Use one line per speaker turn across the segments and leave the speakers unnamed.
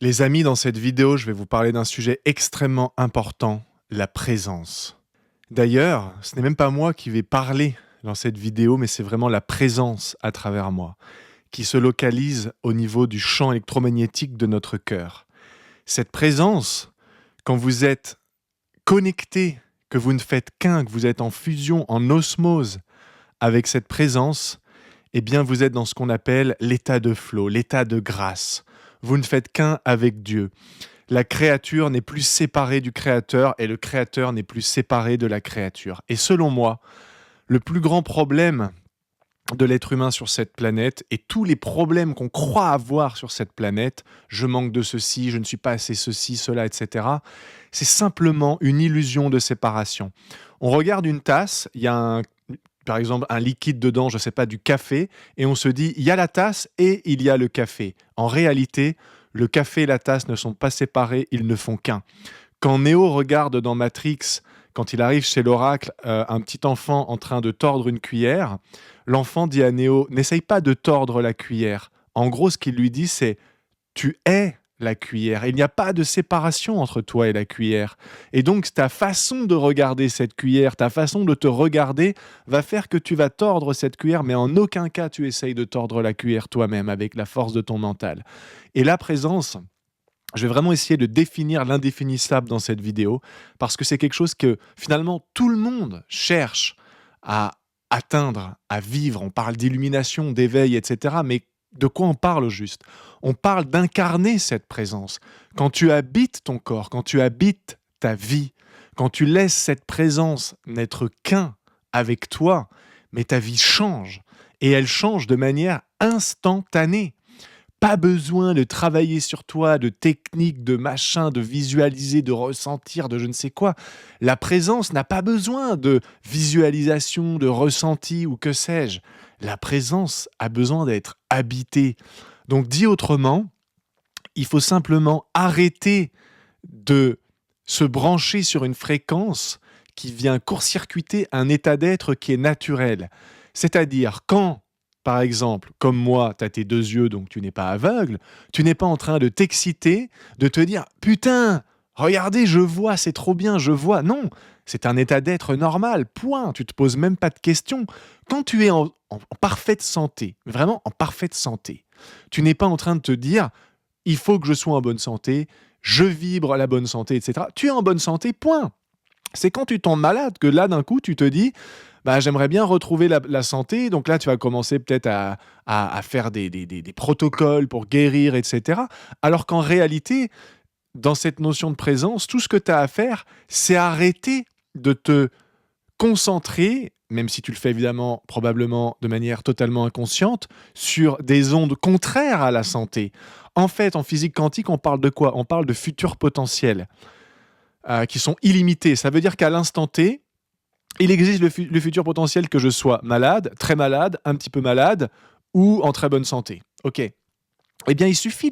Les amis, dans cette vidéo, je vais vous parler d'un sujet extrêmement important, la présence. D'ailleurs, ce n'est même pas moi qui vais parler dans cette vidéo, mais c'est vraiment la présence à travers moi, qui se localise au niveau du champ électromagnétique de notre cœur. Cette présence, quand vous êtes connecté, que vous ne faites qu'un, que vous êtes en fusion, en osmose avec cette présence, eh bien vous êtes dans ce qu'on appelle l'état de flow, l'état de grâce. Vous ne faites qu'un avec Dieu. La créature n'est plus séparée du créateur et le créateur n'est plus séparé de la créature. Et selon moi, le plus grand problème de l'être humain sur cette planète et tous les problèmes qu'on croit avoir sur cette planète, je manque de ceci, je ne suis pas assez ceci, cela, etc., c'est simplement une illusion de séparation. On regarde une tasse, il y a par exemple un liquide dedans, je ne sais pas, du café, et on se dit, il y a la tasse et il y a le café. En réalité, le café et la tasse ne sont pas séparés, ils ne font qu'un. Quand Néo regarde dans Matrix, quand il arrive chez l'oracle, un petit enfant en train de tordre une cuillère, l'enfant dit à Néo, n'essaye pas de tordre la cuillère. En gros, ce qu'il lui dit, c'est, tu es la cuillère. Il n'y a pas de séparation entre toi et la cuillère. Et donc, ta façon de regarder cette cuillère, ta façon de te regarder va faire que tu vas tordre cette cuillère, mais en aucun cas tu essayes de tordre la cuillère toi-même avec la force de ton mental. Et la présence, je vais vraiment essayer de définir l'indéfinissable dans cette vidéo, parce que c'est quelque chose que finalement tout le monde cherche à atteindre, à vivre. On parle d'illumination, d'éveil, etc. Mais de quoi on parle au juste? On parle d'incarner cette présence. Quand tu habites ton corps, quand tu habites ta vie, quand tu laisses cette présence n'être qu'un avec toi, mais ta vie change. Et elle change de manière instantanée. Pas besoin de travailler sur toi, de techniques, de machin, de visualiser, de ressentir, de je ne sais quoi. La présence n'a pas besoin de visualisation, de ressenti ou que sais-je. La présence a besoin d'être habitée. Donc dit autrement, il faut simplement arrêter de se brancher sur une fréquence qui vient court-circuiter un état d'être qui est naturel. C'est-à-dire quand, par exemple, comme moi, tu as tes deux yeux, donc tu n'es pas aveugle, tu n'es pas en train de t'exciter, de te dire « Putain, regardez, je vois, c'est trop bien, je vois ». Non, c'est un état d'être normal, point. Tu te poses même pas de questions. Quand tu es en parfaite santé, vraiment en parfaite santé, tu n'es pas en train de te dire « Il faut que je sois en bonne santé, je vibre la bonne santé, etc. » Tu es en bonne santé, point. C'est quand tu tombes malade que là, d'un coup, tu te dis bah, j'aimerais bien retrouver la santé. Donc là, tu vas commencer peut-être à faire des protocoles pour guérir, etc. Alors qu'en réalité, dans cette notion de présence, tout ce que tu as à faire, c'est arrêter de te concentrer, même si tu le fais évidemment probablement de manière totalement inconsciente, sur des ondes contraires à la santé. En fait, en physique quantique, on parle de quoi? On parle de futurs potentiels qui sont illimités. Ça veut dire qu'à l'instant T, il existe le futur potentiel que je sois malade, très malade, un petit peu malade ou en très bonne santé. Ok. Eh bien, il suffit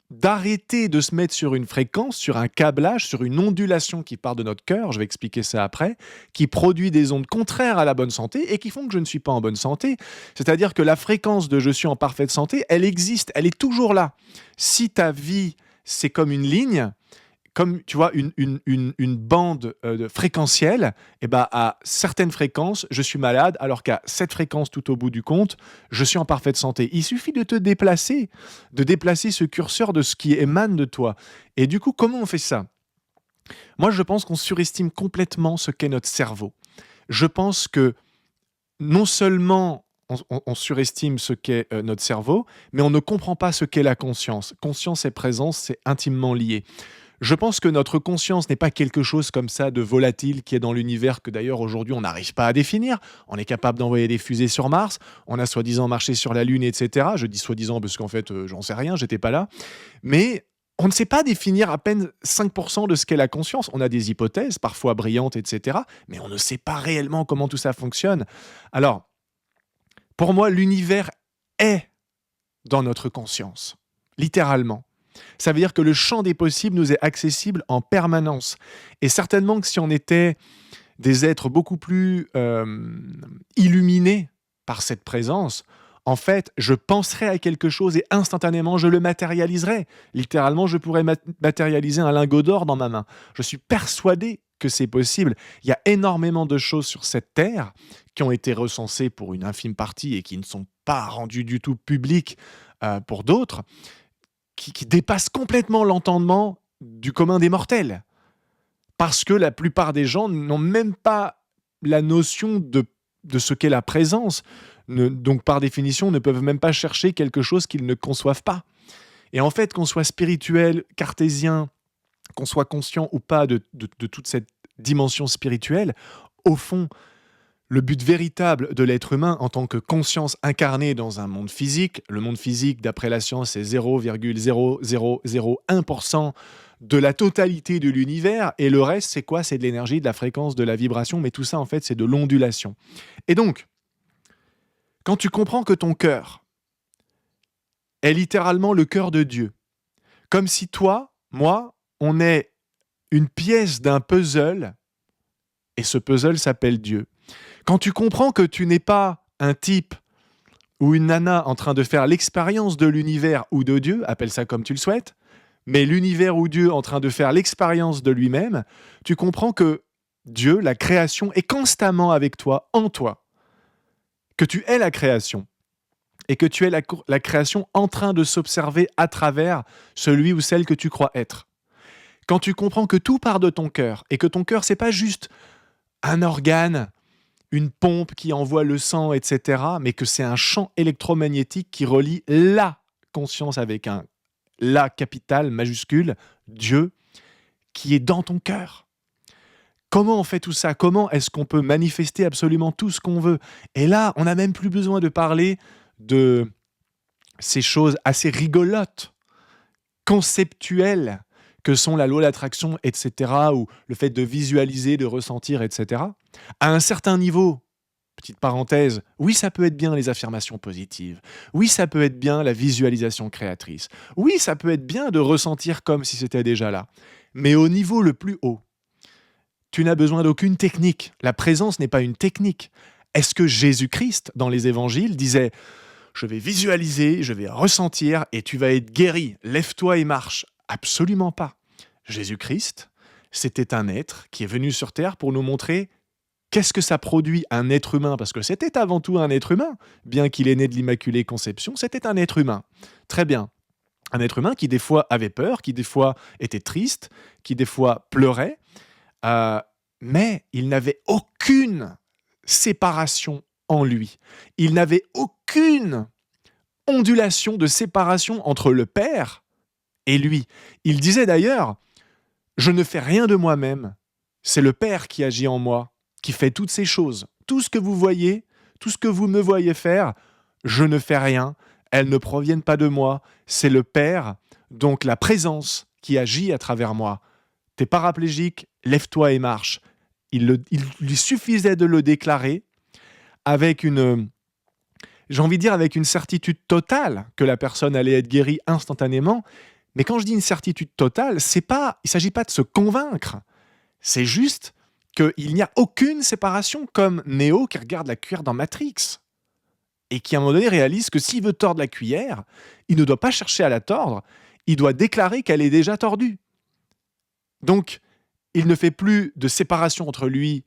d'arrêter de se mettre sur une fréquence, sur un câblage, sur une ondulation qui part de notre cœur, je vais expliquer ça après, qui produit des ondes contraires à la bonne santé et qui font que je ne suis pas en bonne santé. C'est-à-dire que la fréquence de « je suis en parfaite santé », elle existe, elle est toujours là. Si ta vie, c'est comme une ligne, comme tu vois une bande fréquentielle, et ben à certaines fréquences, je suis malade, alors qu'à cette fréquence tout au bout du compte, je suis en parfaite santé. Il suffit de te déplacer, de déplacer ce curseur de ce qui émane de toi. Et du coup, comment on fait ça? Moi, je pense qu'on surestime complètement ce qu'est notre cerveau. Je pense que non seulement on surestime ce qu'est notre cerveau, mais on ne comprend pas ce qu'est la conscience. Conscience et présence, c'est intimement lié. Je pense que notre conscience n'est pas quelque chose comme ça de volatile qui est dans l'univers que d'ailleurs aujourd'hui on n'arrive pas à définir. On est capable d'envoyer des fusées sur Mars, on a soi-disant marché sur la Lune, etc. Je dis soi-disant parce qu'en fait j'en sais rien, j'étais pas là. Mais on ne sait pas définir à peine 5% de ce qu'est la conscience. On a des hypothèses, parfois brillantes, etc. Mais on ne sait pas réellement comment tout ça fonctionne. Alors, pour moi, l'univers est dans notre conscience, littéralement. Ça veut dire que le champ des possibles nous est accessible en permanence. Et certainement que si on était des êtres beaucoup plus illuminés par cette présence, En fait, je penserai à quelque chose et instantanément, je le matérialiserai. Littéralement, je pourrais matérialiser un lingot d'or dans ma main. Je suis persuadé que c'est possible. Il y a énormément de choses sur cette terre qui ont été recensées pour une infime partie et qui ne sont pas rendues du tout publiques pour d'autres, qui dépassent complètement l'entendement du commun des mortels. Parce que la plupart des gens n'ont même pas la notion de ce qu'est la présence. Donc, par définition, ne peuvent même pas chercher quelque chose qu'ils ne conçoivent pas. Et en fait, qu'on soit spirituel, cartésien, qu'on soit conscient ou pas de toute cette dimension spirituelle, au fond, le but véritable de l'être humain en tant que conscience incarnée dans un monde physique, le monde physique, d'après la science, c'est 0,0001% de la totalité de l'univers, et le reste, c'est quoi? C'est de l'énergie, de la fréquence, de la vibration, mais tout ça, en fait, c'est de l'ondulation. Et donc, quand tu comprends que ton cœur est littéralement le cœur de Dieu, comme si toi, moi, on est une pièce d'un puzzle, et ce puzzle s'appelle Dieu. Quand tu comprends que tu n'es pas un type ou une nana en train de faire l'expérience de l'univers ou de Dieu, appelle ça comme tu le souhaites, mais l'univers ou Dieu en train de faire l'expérience de lui-même, tu comprends que Dieu, la création, est constamment avec toi, en toi. Que tu es la création. Et que tu es la création en train de s'observer à travers celui ou celle que tu crois être. Quand tu comprends que tout part de ton cœur, et que ton cœur, c'est pas juste un organe, une pompe qui envoie le sang, etc., mais que c'est un champ électromagnétique qui relie la conscience avec un la capital majuscule, Dieu, qui est dans ton cœur. Comment on fait tout ça? Comment est-ce qu'on peut manifester absolument tout ce qu'on veut? Et là, on n'a même plus besoin de parler de ces choses assez rigolotes, conceptuelles, que sont la loi de l'attraction, etc., ou le fait de visualiser, de ressentir, etc. À un certain niveau, petite parenthèse, oui, ça peut être bien les affirmations positives. Oui, ça peut être bien la visualisation créatrice. Oui, ça peut être bien de ressentir comme si c'était déjà là. Mais au niveau le plus haut, tu n'as besoin d'aucune technique. La présence n'est pas une technique. Est-ce que Jésus-Christ, dans les évangiles, disait « Je vais visualiser, je vais ressentir et tu vas être guéri, lève-toi et marche ». Absolument pas. Jésus-Christ, c'était un être qui est venu sur Terre pour nous montrer qu'est-ce que ça produit un être humain, parce que c'était avant tout un être humain, bien qu'il est né de l'Immaculée Conception, c'était un être humain. Très bien. Un être humain qui des fois avait peur, qui des fois était triste, qui des fois pleurait, mais il n'avait aucune séparation en lui. Il n'avait aucune ondulation de séparation entre le Père et lui. Il disait d'ailleurs, je ne fais rien de moi-même, c'est le Père qui agit en moi, qui fait toutes ces choses. Tout ce que vous voyez, tout ce que vous me voyez faire, je ne fais rien, elles ne proviennent pas de moi, c'est le Père, donc la présence qui agit à travers moi. T'es paraplégique, lève-toi et marche. Il lui suffisait de le déclarer avec j'ai envie de dire avec une certitude totale que la personne allait être guérie instantanément. Mais quand je dis une certitude totale, il ne s'agit pas de se convaincre. C'est juste qu'il n'y a aucune séparation, comme Neo qui regarde la cuillère dans Matrix et qui à un moment donné réalise que s'il veut tordre la cuillère, il ne doit pas chercher à la tordre, il doit déclarer qu'elle est déjà tordue. Donc, il ne fait plus de séparation entre lui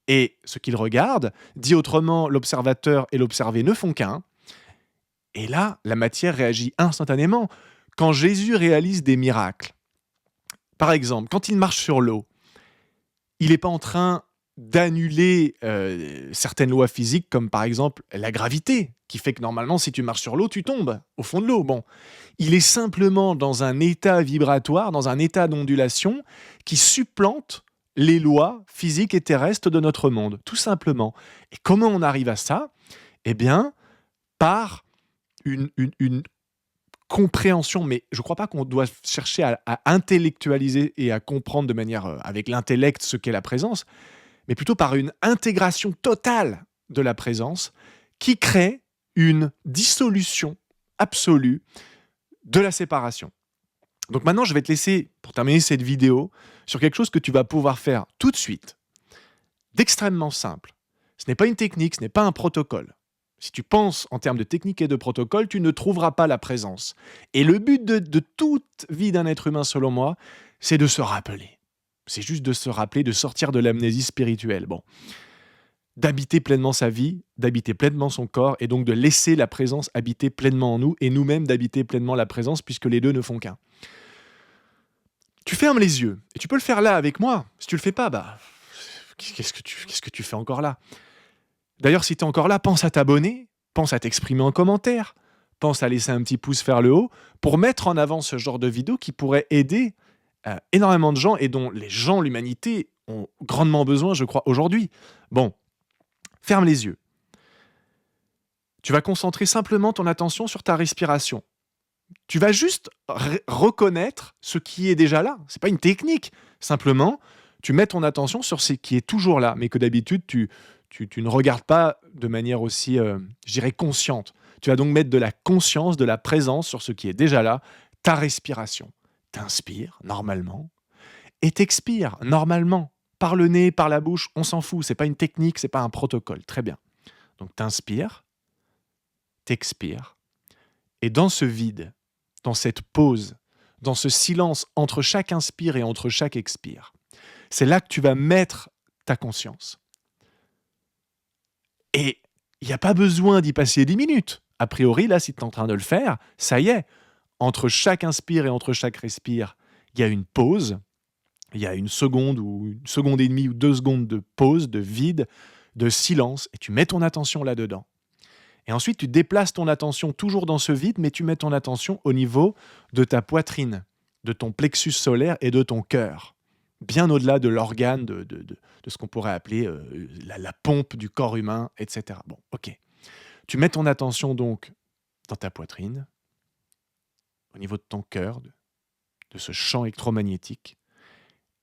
et ce qu'il regarde. Dit autrement, l'observateur et l'observé ne font qu'un. Et là, la matière réagit instantanément. Quand Jésus réalise des miracles, par exemple, quand il marche sur l'eau, il n'est pas en train d'annuler certaines lois physiques, comme par exemple la gravité, qui fait que normalement, si tu marches sur l'eau, tu tombes au fond de l'eau. Bon, il est simplement dans un état vibratoire, dans un état d'ondulation, qui supplante les lois physiques et terrestres de notre monde, tout simplement. Et comment on arrive à ça? Eh bien, par une compréhension, mais je ne crois pas qu'on doit chercher à intellectualiser et à comprendre de manière avec l'intellect ce qu'est la présence, mais plutôt par une intégration totale de la présence qui crée une dissolution absolue de la séparation. Donc maintenant, je vais te laisser, pour terminer cette vidéo, sur quelque chose que tu vas pouvoir faire tout de suite, d'extrêmement simple. Ce n'est pas une technique, ce n'est pas un protocole. Si tu penses en termes de technique et de protocole, tu ne trouveras pas la présence. Et le but de toute vie d'un être humain, selon moi, c'est de se rappeler. C'est juste de se rappeler, de sortir de l'amnésie spirituelle. Bon, d'habiter pleinement sa vie, d'habiter pleinement son corps, et donc de laisser la présence habiter pleinement en nous, et nous-mêmes d'habiter pleinement la présence, puisque les deux ne font qu'un. Tu fermes les yeux, et tu peux le faire là avec moi. Si tu le fais pas, qu'est-ce que tu fais encore là? D'ailleurs, si tu es encore là, pense à t'abonner, pense à t'exprimer en commentaire, pense à laisser un petit pouce vers le haut pour mettre en avant ce genre de vidéo qui pourrait aider énormément de gens et dont les gens, l'humanité, ont grandement besoin, je crois, aujourd'hui. Bon, ferme les yeux. Tu vas concentrer simplement ton attention sur ta respiration. Tu vas juste reconnaître ce qui est déjà là. C'est pas une technique. Simplement, tu mets ton attention sur ce qui est toujours là, mais que d'habitude, tu ne regardes pas de manière aussi, je dirais, consciente. Tu vas donc mettre de la conscience, de la présence sur ce qui est déjà là, ta respiration. T'inspires normalement et t'expires normalement. Par le nez, par la bouche, on s'en fout. C'est pas une technique, c'est pas un protocole. Très bien. Donc t'inspires, t'expires, et dans ce vide, dans cette pause, dans ce silence entre chaque inspire et entre chaque expire, c'est là que tu vas mettre ta conscience. Et il n'y a pas besoin d'y passer 10 minutes. A priori, là, si tu es en train de le faire, ça y est. Entre chaque inspire et entre chaque respire, il y a une pause. Il y a une seconde ou une seconde et demie ou 2 secondes de pause, de vide, de silence. Et tu mets ton attention là-dedans. Et ensuite, tu déplaces ton attention toujours dans ce vide, mais tu mets ton attention au niveau de ta poitrine, de ton plexus solaire et de ton cœur. Bien au-delà de l'organe, de ce qu'on pourrait appeler la pompe du corps humain, etc. Bon, ok. Tu mets ton attention donc dans ta poitrine, au niveau de ton cœur, de ce champ électromagnétique.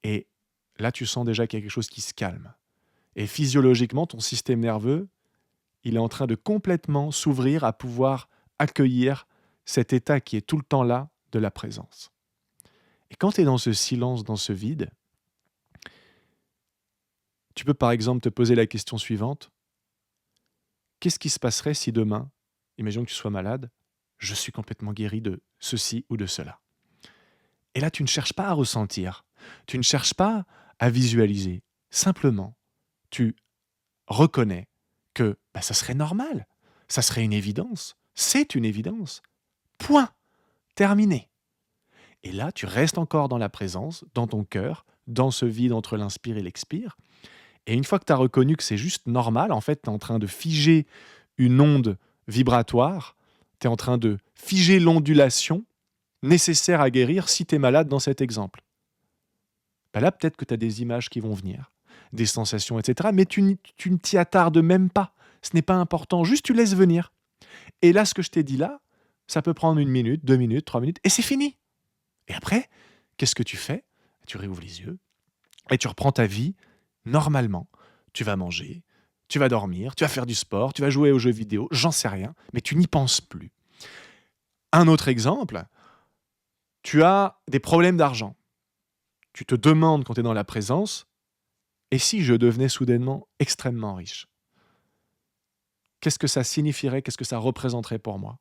Et là, tu sens déjà qu'il y a quelque chose qui se calme. Et physiologiquement, ton système nerveux, il est en train de complètement s'ouvrir à pouvoir accueillir cet état qui est tout le temps là de la présence. Et quand tu es dans ce silence, dans ce vide, tu peux par exemple te poser la question suivante. Qu'est-ce qui se passerait si demain, imaginons que tu sois malade, je suis complètement guéri de ceci ou de cela? Et là, tu ne cherches pas à ressentir, tu ne cherches pas à visualiser. Simplement, tu reconnais que ça serait normal, ça serait une évidence, c'est une évidence. Point. Terminé. Et là, tu restes encore dans la présence, dans ton cœur, dans ce vide entre l'inspire et l'expire. Et une fois que tu as reconnu que c'est juste normal, en fait, tu es en train de figer une onde vibratoire, tu es en train de figer l'ondulation nécessaire à guérir si tu es malade dans cet exemple. Là, peut-être que tu as des images qui vont venir, des sensations, etc. Mais tu ne t'y attardes même pas. Ce n'est pas important, juste tu laisses venir. Et là, ce que je t'ai dit là, ça peut prendre 1 minute, 2 minutes, 3 minutes, et c'est fini. Et après, qu'est-ce que tu fais? Tu réouvres les yeux et tu reprends ta vie normalement. Tu vas manger, tu vas dormir, tu vas faire du sport, tu vas jouer aux jeux vidéo, j'en sais rien, mais tu n'y penses plus. Un autre exemple, tu as des problèmes d'argent. Tu te demandes quand tu es dans la présence, et si je devenais soudainement extrêmement riche? Qu'est-ce que ça signifierait? Qu'est-ce que ça représenterait pour moi?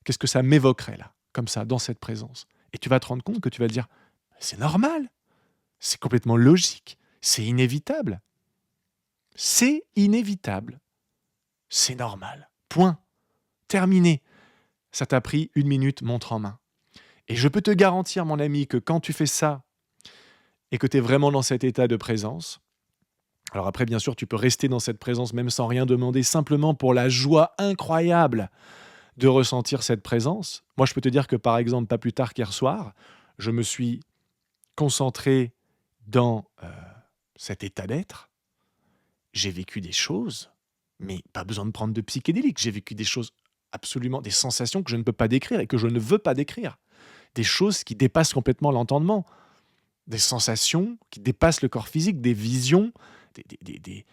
Qu'est-ce que ça m'évoquerait là, comme ça, dans cette présence? Et tu vas te rendre compte que tu vas te dire, c'est normal, c'est complètement logique, c'est inévitable. C'est inévitable. C'est normal. Point. Terminé. Ça t'a pris 1 minute, montre en main. Et je peux te garantir, mon ami, que quand tu fais ça et que tu es vraiment dans cet état de présence, alors après, bien sûr, tu peux rester dans cette présence même sans rien demander, simplement pour la joie incroyable de ressentir cette présence. Moi, je peux te dire que, par exemple, pas plus tard qu'hier soir, je me suis concentré dans cet état d'être. J'ai vécu des choses, mais pas besoin de prendre de psychédéliques. J'ai vécu des choses absolument, des sensations que je ne peux pas décrire et que je ne veux pas décrire. Des choses qui dépassent complètement l'entendement. Des sensations qui dépassent le corps physique, des visions, des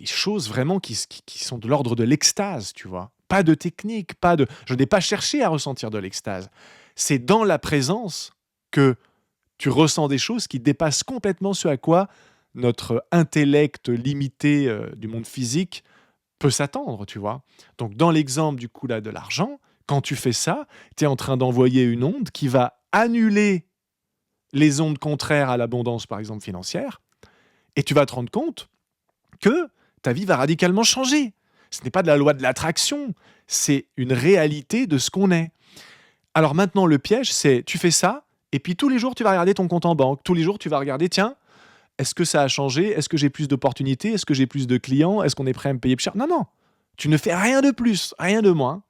choses vraiment qui sont de l'ordre de l'extase, tu vois. Pas de technique, je n'ai pas cherché à ressentir de l'extase. C'est dans la présence que tu ressens des choses qui dépassent complètement ce à quoi notre intellect limité du monde physique peut s'attendre, tu vois. Donc, dans l'exemple du coup là de l'argent, quand tu fais ça, tu es en train d'envoyer une onde qui va annuler les ondes contraires à l'abondance, par exemple financière, et tu vas te rendre compte que ta vie va radicalement changer. Ce n'est pas de la loi de l'attraction, c'est une réalité de ce qu'on est. Alors maintenant, le piège, c'est tu fais ça, et puis tous les jours, tu vas regarder ton compte en banque. Tous les jours, tu vas regarder, tiens, est-ce que ça a changé? Est-ce que j'ai plus d'opportunités? Est-ce que j'ai plus de clients? Est-ce qu'on est prêt à me payer plus cher? Non, non. Tu ne fais rien de plus, rien de moins.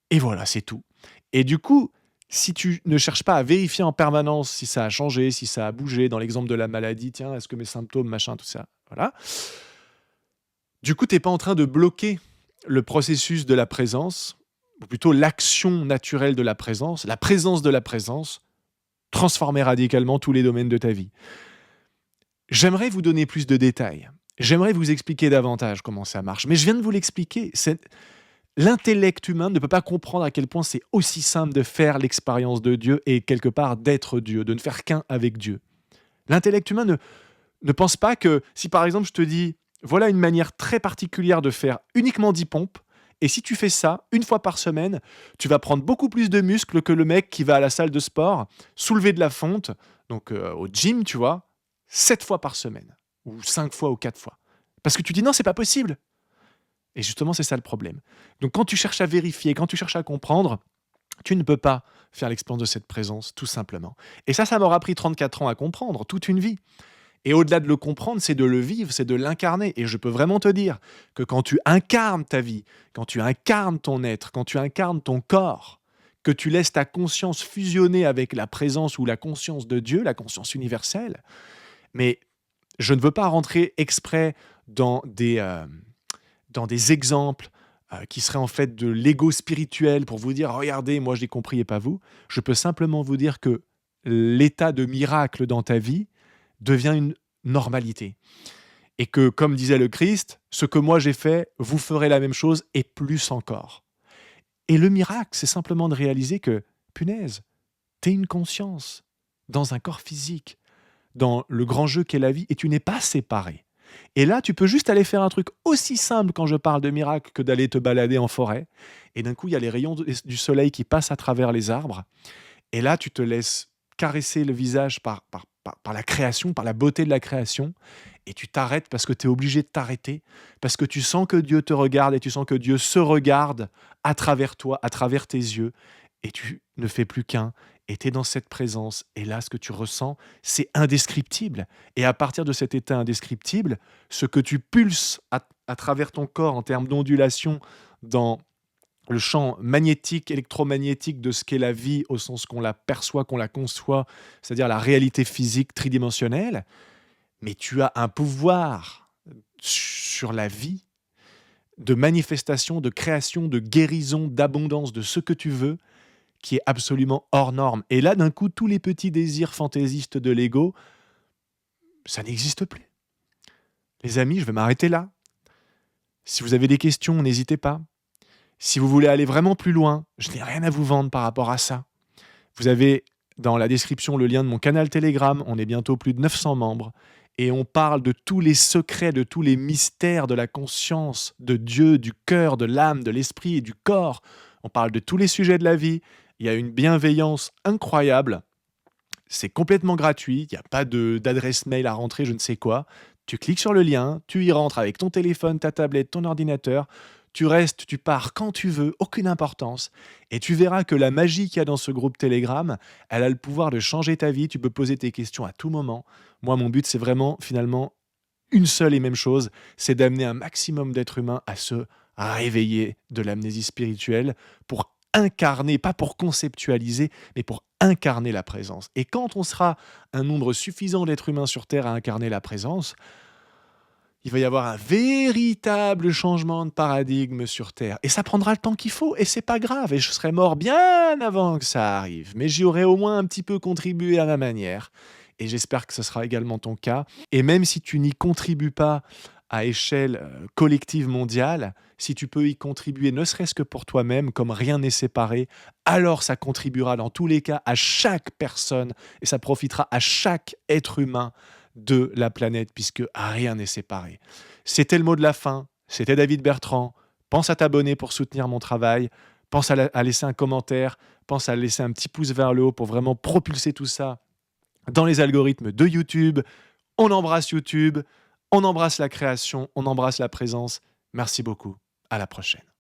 Et voilà, c'est tout. Et du coup, si tu ne cherches pas à vérifier en permanence si ça a changé, si ça a bougé, dans l'exemple de la maladie, tiens, est-ce que mes symptômes, machin, tout ça, voilà. Du coup, tu n'es pas en train de bloquer le processus de la présence, ou plutôt l'action naturelle de la présence de la présence, transformer radicalement tous les domaines de ta vie. J'aimerais vous donner plus de détails. J'aimerais vous expliquer davantage comment ça marche. Mais je viens de vous l'expliquer. L'intellect humain ne peut pas comprendre à quel point c'est aussi simple de faire l'expérience de Dieu et quelque part d'être Dieu, de ne faire qu'un avec Dieu. L'intellect humain ne pense pas que si par exemple je te dis, voilà une manière très particulière de faire uniquement 10 pompes, et si tu fais ça une fois par semaine, tu vas prendre beaucoup plus de muscles que le mec qui va à la salle de sport, soulever de la fonte, donc au gym, tu vois, 7 fois par semaine, ou 5 fois ou 4 fois. Parce que tu dis non, c'est pas possible. Et justement, c'est ça le problème. Donc quand tu cherches à vérifier, quand tu cherches à comprendre, tu ne peux pas faire l'expérience de cette présence, tout simplement. Et ça m'aura pris 34 ans à comprendre, toute une vie. Et au-delà de le comprendre, c'est de le vivre, c'est de l'incarner. Et je peux vraiment te dire que quand tu incarnes ta vie, quand tu incarnes ton être, quand tu incarnes ton corps, que tu laisses ta conscience fusionner avec la présence ou la conscience de Dieu, la conscience universelle, mais je ne veux pas rentrer exprès dans des exemples qui seraient en fait de l'ego spirituel pour vous dire regardez, moi j'ai compris et pas vous. Je peux simplement vous dire que l'état de miracle dans ta vie devient une normalité. Et que, comme disait le Christ, ce que moi j'ai fait, vous ferez la même chose et plus encore. Et le miracle, c'est simplement de réaliser que, punaise, t'es une conscience dans un corps physique, dans le grand jeu qu'est la vie, et tu n'es pas séparé. Et là, tu peux juste aller faire un truc aussi simple quand je parle de miracle que d'aller te balader en forêt. Et d'un coup, il y a les rayons du soleil qui passent à travers les arbres. Et là, tu te laisses caresser le visage par la création, par la beauté de la création. Et tu t'arrêtes parce que tu es obligé de t'arrêter. Parce que tu sens que Dieu te regarde et tu sens que Dieu se regarde à travers toi, à travers tes yeux. Et tu ne fais plus qu'un. Et tu es dans cette présence. Et là, ce que tu ressens, c'est indescriptible. Et à partir de cet état indescriptible, ce que tu pulses à travers ton corps en termes d'ondulation dans le champ magnétique, électromagnétique de ce qu'est la vie au sens qu'on la perçoit, qu'on la conçoit, c'est-à-dire la réalité physique tridimensionnelle, mais tu as un pouvoir sur la vie de manifestation, de création, de guérison, d'abondance, de ce que tu veux, qui est absolument hors norme. Et là, d'un coup, tous les petits désirs fantaisistes de l'ego, ça n'existe plus. Les amis, je vais m'arrêter là. Si vous avez des questions, n'hésitez pas. Si vous voulez aller vraiment plus loin, je n'ai rien à vous vendre par rapport à ça. Vous avez dans la description le lien de mon canal Telegram. On est bientôt plus de 900 membres. Et on parle de tous les secrets, de tous les mystères de la conscience, de Dieu, du cœur, de l'âme, de l'esprit et du corps. On parle de tous les sujets de la vie. Il y a une bienveillance incroyable. C'est complètement gratuit. Il n'y a pas d'adresse mail à rentrer, je ne sais quoi. Tu cliques sur le lien, tu y rentres avec ton téléphone, ta tablette, ton ordinateur. Tu restes, tu pars quand tu veux, aucune importance. Et tu verras que la magie qu'il y a dans ce groupe Telegram, elle a le pouvoir de changer ta vie. Tu peux poser tes questions à tout moment. Moi, mon but, c'est vraiment, finalement, une seule et même chose, c'est d'amener un maximum d'êtres humains à se réveiller de l'amnésie spirituelle pour incarner, pas pour conceptualiser, mais pour incarner la présence. Et quand on sera un nombre suffisant d'êtres humains sur Terre à incarner la présence, il va y avoir un véritable changement de paradigme sur Terre. Et ça prendra le temps qu'il faut, et c'est pas grave. Et je serai mort bien avant que ça arrive. Mais j'y aurai au moins un petit peu contribué à ma manière. Et j'espère que ce sera également ton cas. Et même si tu n'y contribues pas à échelle collective mondiale, si tu peux y contribuer, ne serait-ce que pour toi-même, comme rien n'est séparé, alors ça contribuera dans tous les cas à chaque personne, et ça profitera à chaque être humain de la planète, puisque rien n'est séparé. C'était le mot de la fin. C'était David Bertrand. Pense à t'abonner pour soutenir mon travail. Pense à laisser un commentaire. Pense à laisser un petit pouce vers le haut pour vraiment propulser tout ça dans les algorithmes de YouTube. On embrasse YouTube. On embrasse la création. On embrasse la présence. Merci beaucoup. À la prochaine.